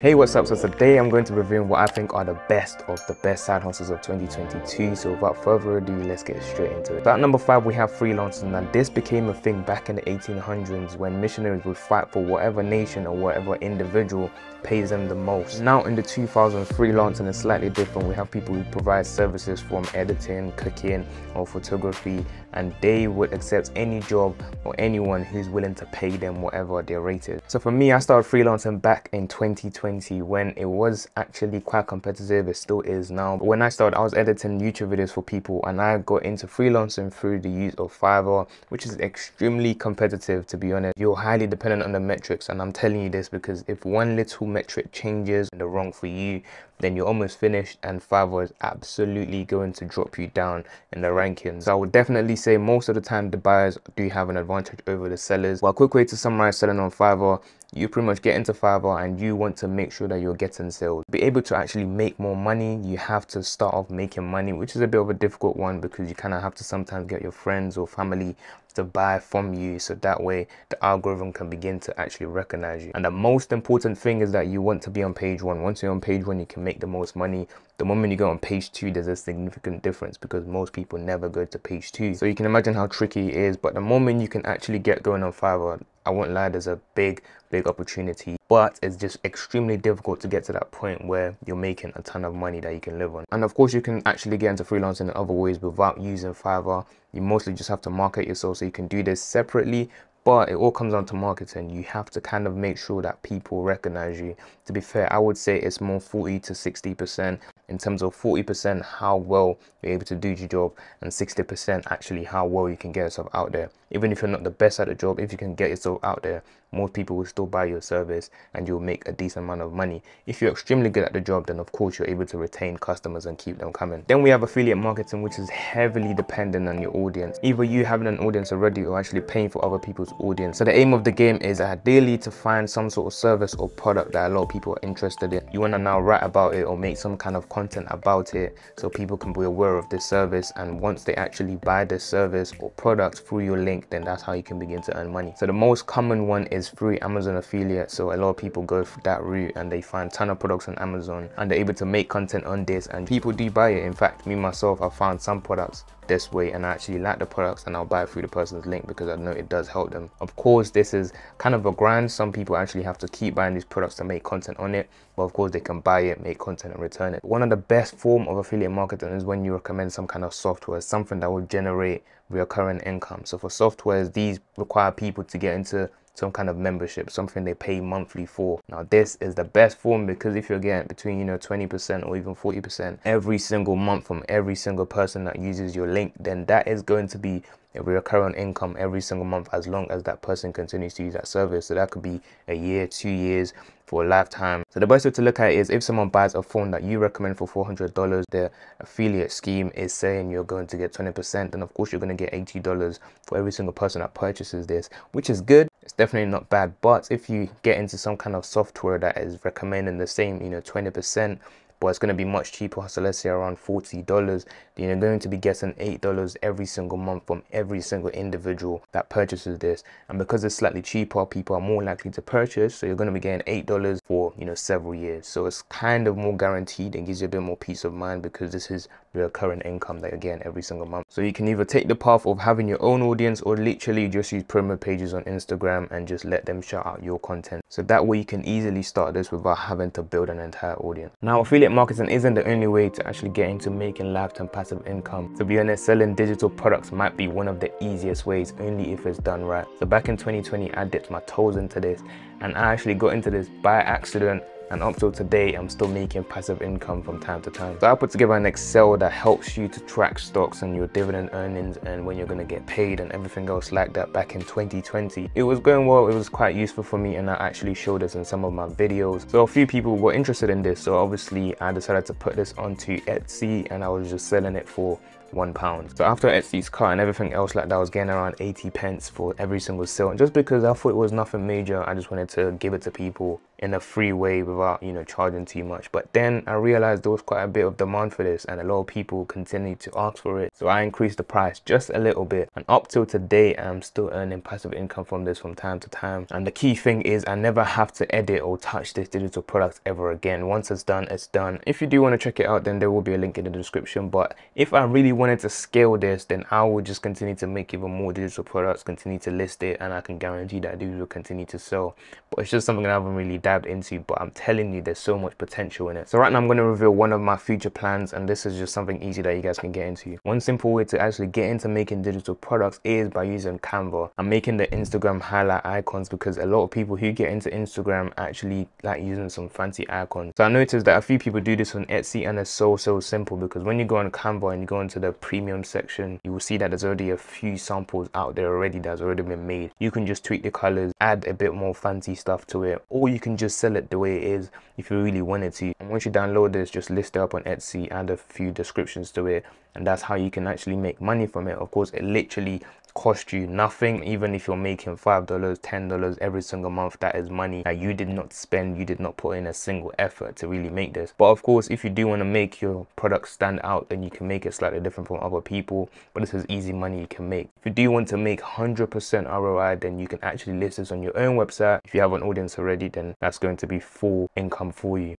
Hey, what's up? So today I'm going to be reviewing what I think are the best of the best side hustles of 2022. So without further ado, let's get straight into it. So at number 5 we have freelancers. Now this became a thing back in the 1800s when missionaries would fight for whatever nation or whatever individual pays them the most. Now in the 2000s, freelancing is slightly different. We have people who provide services from editing, cooking or photography, and they would accept any job or anyone who's willing to pay them whatever they're rated. So for me, I started freelancing back in 2020 when it was actually quite competitive. It still is now. But when I started, I was editing YouTube videos for people, and I got into freelancing through the use of Fiverr, which is extremely competitive, to be honest. You're highly dependent on the metrics, and I'm telling you this because if one little metric changes in the wrong for you, then you're almost finished, and Fiverr is absolutely going to drop you down in the rankings. So I would definitely say most of the time the buyers do have an advantage over the sellers. Well, a quick way to summarize selling on Fiverr: you pretty much get into Fiverr and you want to make sure that you're getting sales. To be able to actually make more money, you have to start off making money, which is a bit of a difficult one because you kind of have to sometimes get your friends or family to buy from you, so that way the algorithm can begin to actually recognize you. And the most important thing is that you want to be on page 1. Once you're on page 1, you can make the most money. The moment you go on page 2, there's a significant difference because most people never go to page 2. So you can imagine how tricky it is. But the moment you can actually get going on Fiverr, I won't lie, there's a big opportunity, but it's just extremely difficult to get to that point where you're making a ton of money that you can live on. And of course, you can actually get into freelancing in other ways without using Fiverr. You mostly just have to market yourself, so you can do this separately, but it all comes down to marketing. You have to kind of make sure that people recognize you. To be fair, I would say it's more 40 to 60%. In terms of 40% how well you're able to do your job, and 60% actually how well you can get yourself out there. Even if you're not the best at the job, if you can get yourself out there, most people will still buy your service and you'll make a decent amount of money. If you're extremely good at the job, then of course you're able to retain customers and keep them coming. Then we have affiliate marketing, which is heavily dependent on your audience. Either you having an audience already or actually paying for other people's audience. So the aim of the game is ideally to find some sort of service or product that a lot of people are interested in. You want to now write about it or make some kind of content about it so people can be aware of this service, and once they actually buy this service or product through your link, then that's how you can begin to earn money. So the most common one is through Amazon affiliate. So a lot of people go for that route and they find a ton of products on Amazon and they're able to make content on this, and people do buy it. In fact, me myself, I found some products this way and I actually like the products, and I'll buy it through the person's link because I know it does help them. Of course, this is kind of a grind. Some people actually have to keep buying these products to make content on it, but of course they can buy it, make content and return it. One of the best form of affiliate marketing is when you recommend some kind of software, something that will generate recurring income. So for softwares, these require people to get into some kind of membership, something they pay monthly for. Now this is the best form because if you're getting between 20% or even 40% every single month from every single person that uses your link, then that is going to be a recurring income every single month as long as that person continues to use that service. So that could be a year, 2 years, for a lifetime. So the best way to look at it is if someone buys a phone that you recommend for $400, the affiliate scheme is saying you're going to get 20%, then of course you're going to get $80 for every single person that purchases this, which is good. It's definitely not bad. But if you get into some kind of software that is recommending the same 20%, but it's going to be much cheaper, so let's say around $40, then you're going to be getting $8 every single month from every single individual that purchases this. And because it's slightly cheaper, people are more likely to purchase, so you're going to be getting $8 for several years. So it's kind of more guaranteed and gives you a bit more peace of mind because this is recurring income that you're getting every single month. So you can either take the path of having your own audience or literally just use promo pages on Instagram and just let them shout out your content. So that way you can easily start this without having to build an entire audience. Now affiliate marketing isn't the only way to actually get into making lifetime passive income. To be honest, selling digital products might be one of the easiest ways, only if it's done right. So back in 2020, I dipped my toes into this and I actually got into this by accident, and up till today I'm still making passive income from time to time. So I put together an Excel that helps you to track stocks and your dividend earnings and when you're going to get paid and everything else like that back in 2020. It was going well, it was quite useful for me, and I actually showed this in some of my videos. So a few people were interested in this, so obviously I decided to put this onto Etsy and I was just selling it for £1. So after Etsy's cut and everything else like that, I was getting around 80 pence for every single sale. And just because I thought it was nothing major, I just wanted to give it to people in a free way without, you know, charging too much. But then I realized there was quite a bit of demand for this and a lot of people continued to ask for it. So I increased the price just a little bit, and up till today I'm still earning passive income from this from time to time. And the key thing is I never have to edit or touch this digital product ever again. Once it's done, it's done. If you do want to check it out, then there will be a link in the description. But if I really wanted to scale this, then I would just continue to make even more digital products, continue to list it, and I can guarantee that these will continue to sell. But it's just something that I haven't really dived into, but I'm telling you, there's so much potential in it. So right now I'm going to reveal one of my future plans, and this is just something easy that you guys can get into. One simple way to actually get into making digital products is by using Canva. I'm making the Instagram highlight icons because a lot of people who get into Instagram actually like using some fancy icons. So I noticed that a few people do this on Etsy, and it's so simple, because when you go on Canva and you go into the premium section, you will see that there's already a few samples out there already that's already been made. You can just tweak the colors, add a bit more fancy stuff to it, or you can just sell it the way it is if you really wanted to. And once you download this, just list it up on Etsy, add a few descriptions to it, and that's how you can actually make money from it. Of course, it literally cost you nothing. Even if you're making $5, $10 every single month, that is money that you did not spend, you did not put in a single effort to really make this. But of course, if you do want to make your product stand out, then you can make it slightly different from other people, but this is easy money you can make. If you do want to make 100% ROI, then you can actually list this on your own website. If you have an audience already, then that's going to be full income for you.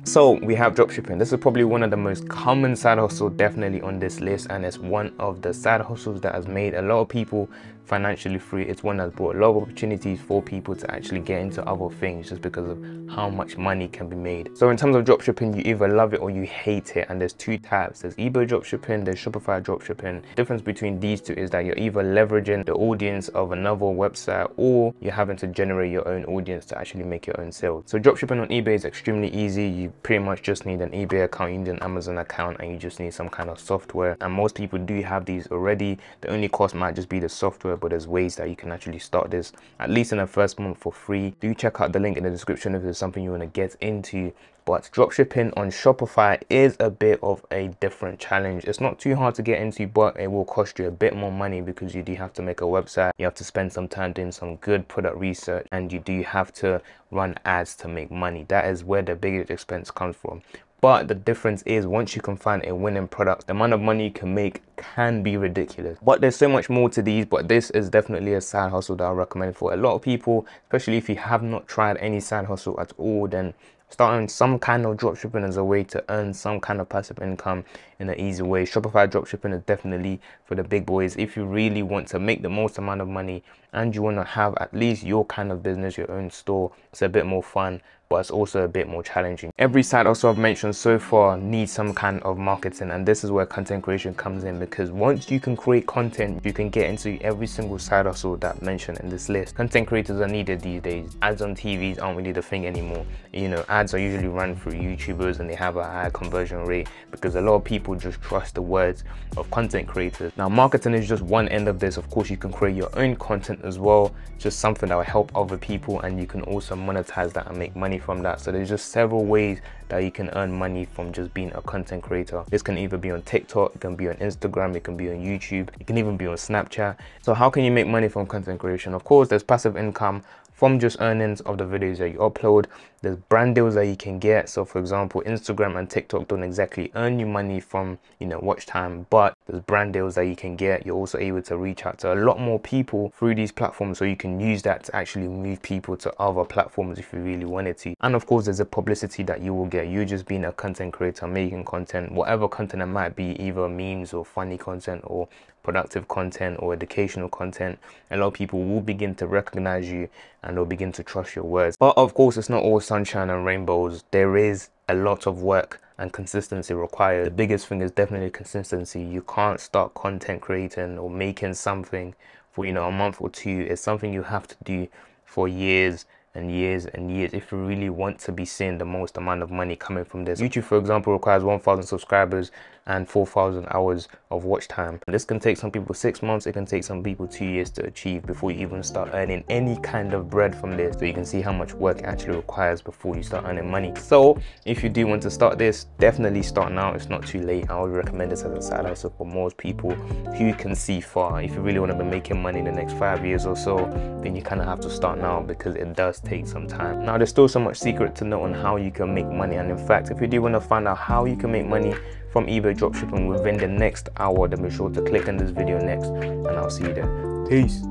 So we have dropshipping. This is probably one of the most common side hustle definitely on this list, and it's one of the side hustles that has made a lot of people financially free. It's one that's brought a lot of opportunities for people to actually get into other things just because of how much money can be made. So in terms of dropshipping, you either love it or you hate it, and there's two types. There's eBay dropshipping, there's Shopify dropshipping. The difference between these two is that you're either leveraging the audience of another website, or you're having to generate your own audience to actually make your own sales. So dropshipping on eBay is extremely easy. You pretty much just need an eBay account, you need an Amazon account, and you just need some kind of software, and most people do have these already. The only cost might just be the software, but there's ways that you can actually start this at least in the first month for free. Do check out the link in the description if there's something you want to get into. But dropshipping on Shopify is a bit of a different challenge. It's not too hard to get into, but it will cost you a bit more money because you do have to make a website, you have to spend some time doing some good product research, and you do have to run ads to make money. That is where the biggest expense comes from. But the difference is, once you can find a winning product, the amount of money you can make can be ridiculous. But there's so much more to these, but this is definitely a side hustle that I recommend for a lot of people, especially if you have not tried any side hustle at all. Then starting some kind of dropshipping as a way to earn some kind of passive income in an easy way. Shopify dropshipping is definitely for the big boys. If you really want to make the most amount of money and you want to have at least your kind of business, your own store, it's a bit more fun, but it's also a bit more challenging. Every side hustle I've mentioned so far needs some kind of marketing, and this is where content creation comes in, because once you can create content, you can get into every single side hustle that mentioned in this list. Content creators are needed these days. Ads on TVs aren't really the thing anymore. You know, ads are usually run through YouTubers and they have a high conversion rate because a lot of people just trust the words of content creators. Now, marketing is just one end of this. Of course, you can create your own content as well, just something that will help other people, and you can also monetize that and make money from that. So there's just several ways that you can earn money from just being a content creator. This can either be on TikTok, it can be on Instagram, it can be on YouTube, it can even be on Snapchat. So how can you make money from content creation? Of course, there's passive income from just earnings of the videos that you upload. There's brand deals that you can get. So for example, Instagram and TikTok don't exactly earn you money from, you know, watch time, but there's brand deals that you can get. You're also able to reach out to a lot more people through these platforms, so you can use that to actually move people to other platforms if you really wanted to. And of course, there's a publicity that you will get. You just being a content creator, making content, whatever content it might be, either memes or funny content or productive content or educational content. A lot of people will begin to recognize you and they'll begin to trust your words. But of course, it's not all sunshine and rainbows. There is a lot of work and consistency required. The biggest thing is definitely consistency. You can't start content creating or making something for, you know, a month or two. It's something you have to do for years and years and years if you really want to be seeing the most amount of money coming from this. YouTube, for example, requires 1,000 subscribers and 4,000 hours of watch time. This can take some people 6 months, it can take some people 2 years to achieve before you even start earning any kind of bread from this. So you can see how much work it actually requires before you start earning money. So if you do want to start this, definitely start now. It's not too late. I would recommend this as a side hustle for most people who can see far. If you really want to be making money in the next 5 years or so, then you kind of have to start now, because it does does take some time. Now there's still so much secret to know on how you can make money, and in fact if you do want to find out how you can make money from eBay dropshipping within the next hour, then be sure to click on this video next, and I'll see you there. Peace.